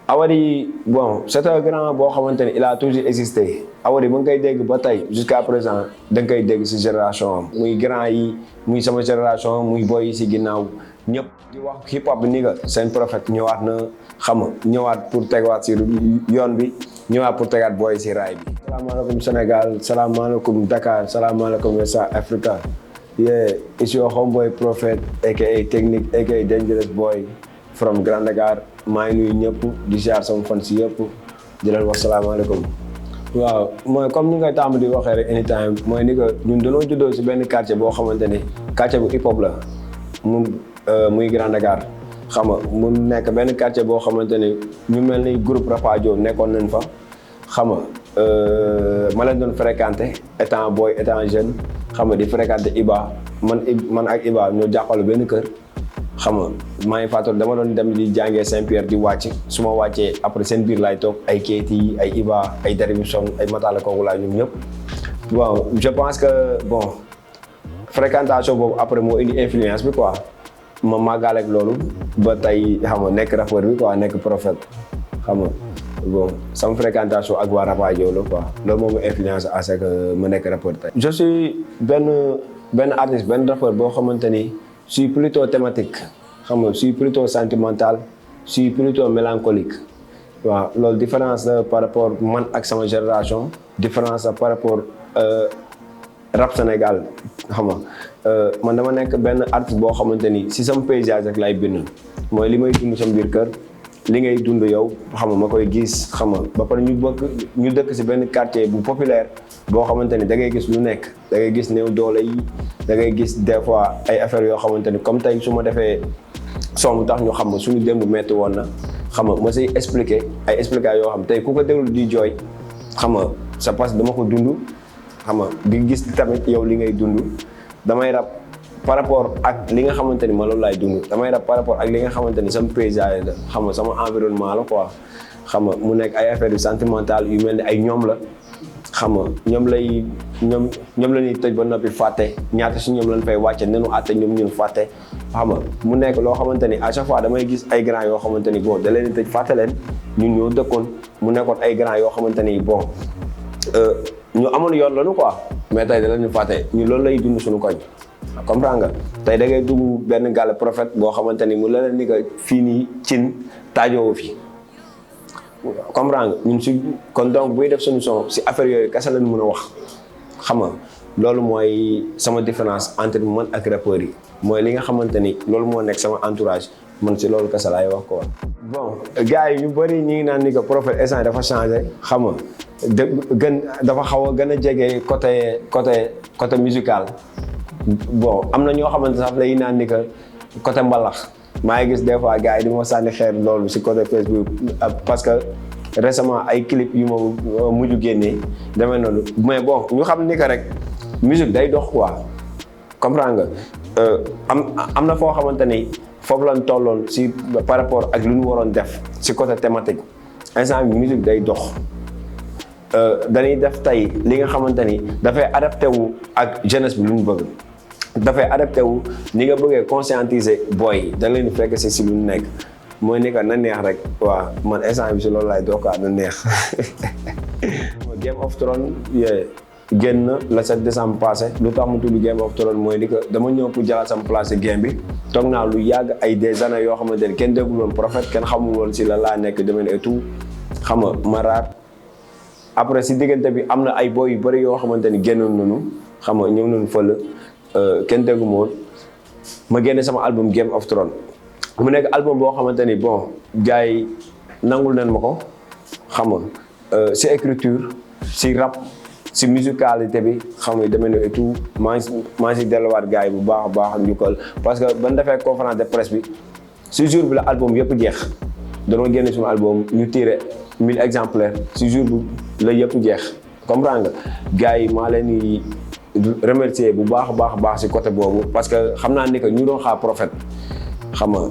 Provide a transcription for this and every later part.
Awadi bon c'est un grand boo xamante ni il a toujours existé Awadi ba nga koy dégg ba tey jusqu'à présent da nga koy dégg si génération am muy grand yi muy sama génération muy boy yi si ginnaaw ñëpp di wax hip hop bi ni nga seen prophète ñëwaat na xam nga ñëwaat pour tegaat si yoon bi ñëwaat pour tegaat boy si raay bi. Salaamaaleykum Sénégal salaamaaleykum Dakar salaamaaleykum West Africa. Yeah, it's your homeboy Prophet aka Technique aka Dangerous Boy from Grand Dakar. maa ngi nuyu ñëpp di ziar sama fan si yëpp di leen wax salaamaaleykum. waaw mooy comme ni nga tàmm di waxee rek anytime mooy ni que ñun dañoo juddoo si benn quartier boo xamante ni quartier bu hip hop la muy Grand Dakar xam nga mu nekk benn quartier boo xamante ni ñu mel ni groupe Rapadio nekkoon nañ fa xam nga ma leen doon fréquenté étant boy étant jeune xam nga di fréquenté Iba man ak Iba ñoo jàppale benn kër. xam nga maa ngi fàttali dama doon dem di jàngee Saint-Pierre di wàcc su ma wàccee après seen biir laay toog ay Keyti ay Iba ay Daribison ay Matala kooku laa ñoom ñëpp. bon je pense que bon fréquentation boobu après moo indi influence bi quoi ma màggaale ak loolu ba tey xam nga nekk rappeur bi quoi nekk prophète xam nga bon sama fréquentation ak waa Rapadio la quoi loolu moo ma influence à ce que ma nekk rappeur tey. je suis benn artiste benn rappeur boo xamante ni. Je suis plutôt thématique, je suis plutôt sentimental, je suis plutôt mélancolique. Waaw loolu différence la par rapport man ak sama génération différence la par rapport rap Sénégal xam nga man dama nekk benn artiste boo xamante ni si sama paysage rek lay bind mooy li may dund sama biir kër li ngay dund yow xam nga ma koy gis xam nga ba pare ñu dëkk si benn quartier bu populaire boo xamante ni da ngay gis lu nekk da ngay gis néew doole yi da ngay gis des fois ay affaires yoo xamante ni comme tey su ma defee son bu tax ñu xam nga suñu démb metti woon na xam nga ma say expliquer ay explications yoo xam tey ku ko déglu di jooy xam nga c'est parce que dama ko dund xam nga di gis tamit yow li ngay dund damay rap par rapport ak li nga xamante ni ma loolu laay dund damay rap par rapport ak li nga xamante ni sama paysage la xam nga sama environnement la quoi xam nga mu nekk ay affaires yu sentimentales yu mel ni ay ñoom la xam nga ñoom la ñuy tëj ba noppi fàtte ñaata si ñoom lañ fay wàcce nenu àtte ñoom ñun fàtte xam nga mu nekk loo xamante ni à chaque fois damay gis ay grands yoo xamante ni bon da leen di tëj fàtte leen ñun ñoo dëkkoon mu nekkoon ay grands yoo xamante ni bon ñu amoon yoon lañu quoi mais tey da leen di fàtte ñu loolu lay dund suñu koñ comprends nga tey da ngay dugg benn gàlle prophète boo xamante ni mu la leen ni que fii nii cin taajoo fi comprends nga ñun si kon donc buy def suñu son si affaire yooyu kese lañ mën a wax xam nga loolu mooy sama différence entre man ak rappeurs yi mooy li nga xamante ni loolu moo nekk sama entourage man si loolu kese laay wax ko woon. bon gars yi ñu bëri ñi ngi naan ni que prophète instant dafa changé xam nga dafa xaw a gën a jege côté musical bon am na ñoo xamante sax dañuy naan ni que côté mbalax. maa ngi gis des fois gars yi di ma sànni xeer loolu si côté Facebook parce que récemment ay clip yu ma mujj génnee demee noonu mais bon ñu xam ni que rek musique day dox quoi comprendre nga am na foo xamante ni foofu lañ tolloon si par rapport ak lu ñu waroon def si côté thématique instant bi musique day dox dañuy def tey li nga xamante ni dafay adapté wu ak jeunesse bi lu ñu bëgg. dafay adapté wu ni nga bëggee conscientiser boy yi da leen di fekk si lu nekk mooy ni que na neex rek waaw man instant bi si loolu laay dookaa na neex. Game of Thrones génn le 7 décembre passé lu tax mu tudd Game of Thrones mooy ni que dama ñëw pour jëlaat sama place si game bi toog naa lu yàgg ay des années yoo xamante ni kenn déggul woon prophète kenn xamul woon si la laa nekk domaine et tout xam nga ma raar après si diggante bi am na ay boy yu bëri yoo xamante ni génnoon nañu xam nga ñëw nañu fël. kenn déggu ma woon ma génne sama album Game of Thrones mu nekk album boo xamante ni bon gars yi nangul nañ ma ko xam nga si écriture si rap si musicalité bi xam nga demee na et tout maa ngi si delluwaat gars yi bu baax a baax njukkal parce que ban defee conférence de presse bi si jour bi la album yëpp jeex danoo génne suñu album ñu tiré 1000 exemplaires si jour bi la yëpp jeex comprendre nga gars yi maa leen di remercier bu baax a baax si côté boobu parce que xam naa ni que ñu doon xaar prophète xam nga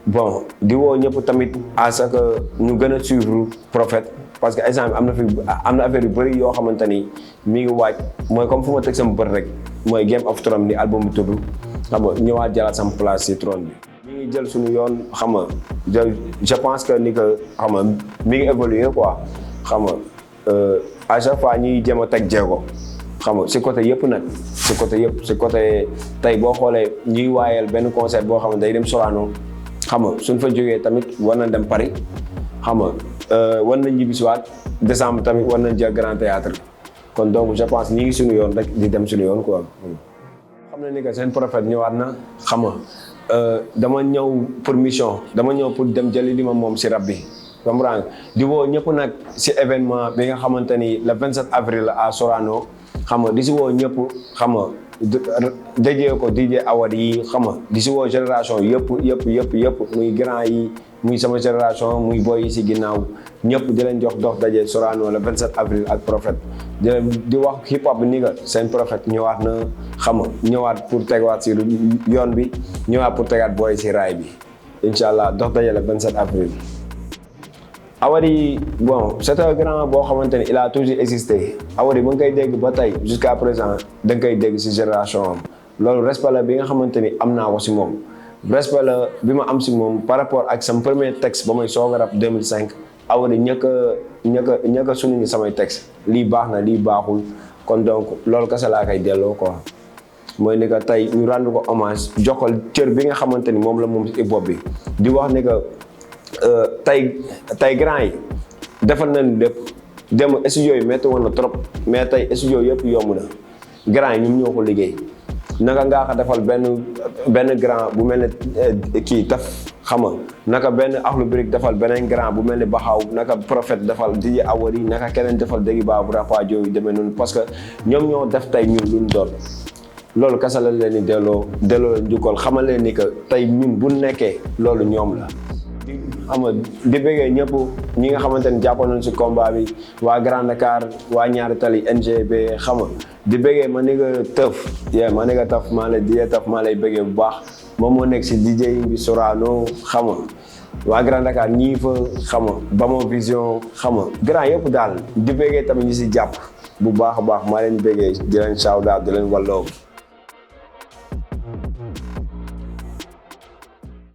bon di woo ñëpp tamit à ce que ñu gën a suivre prophète parce que exemple am na affaire yu bëri yoo xamante ni mi ngi waaj mooy comme fu ma teg sama bët rek mooy Game of Thrones ni album bi tudd xam nga ñëwaat jëlaat sama place si trône bi. ñu ngi jël suñu yoon xam nga je pense que ni que xam nga mi ngi évoluer quoi xam nga à chaque fois ñuy jéem a teg jéego xam nga si côté yëpp nag si côté yëpp si côté tey boo xoolee ñuy waayal benn concert boo xam ne day dem Sorano xam nga suñ fa jógee tamit war nañ dem Paris xam nga war nañ ñibbisiwaat décembre tamit war nañ jël Grand Théâtre kon donc je pense ñi ngi suñu yoon rek di dem suñu yoon quoi. xam na ni que seen prophète ñëwaat na xam nga dama ñëw pour mission dama ñëw pour dem jëli li ma moom si rab bi comprendre di woo ñëpp nag si événement bi nga xamante ni le 27 avril à Sorano xam nga di si woo ñëpp xam nga déjee ko DJ Awad yi xam nga di si woo génération yëpp muy grand yi muy sama génération muy boy yi si ginnaaw ñëpp di leen jox dox daje Sorano le 27 avril ak prophète di wax hip hop ni nga seen prophète ñëwaat na xam nga ñëwaat pour tegaat si yoon bi ñëwaat pour tegaat boy si raay bi incha allah dox daje le 27 avril. Awadi bon c'est un grand boo xamante ni il a toujours existé Awadi ba nga koy dégg ba tey jusqu'à présent da nga koy dégg si génération am loolu respect la bi nga xamante ni am naa ko si moom respect la bi ma am si moom par rapport ak sama premier texte ba may soog a rap 2005 Awadi ñëkk a suñu samay texte lii baax na lii baaxul kon donc loolu kese laa koy delloo quoi mooy ni que tey ñu rendre ko hommage joxal cër bi nga xamante ni moom la moom si hip hop bi di wax ni que tey grand yi defal nañ lépp dem studio yi métti woon na trop mais tey studio yëpp yomb na grand yi ñoom ñoo ko liggéey naka ngaa ko defal benn grand bu mel ne kii taf xama naka benn Akhlou Brick defal beneen grand bu mel ne Baxaw naka prophète defal DJ Awadi naka keneen defal dégg baa bu rapajo yu demee noonu parce que ñoom ñoo def tey ñun luñ doon loolu kese la leen di delloo leen njukkal xamal leen ni que tey ñun bu nekkee loolu ñoom la xam nga di bëggee ñëpp ñi nga xamante ni jàppoon nañ si combat bi waa Grand Dakar waa Ñaari Tali NGB xam nga di bëggee ma ni nga tëf maa lay DJ tëf maa lay bëggee bu baax moom moo nekk si DJ bi Sorano xam nga waa Grand Dakar ñii fa xam nga Bamo Vision xam nga grand yëpp daal di bëggee tamit ñi si jàpp bu baax a baax maa leen bëggee di leen shout out di leen walloo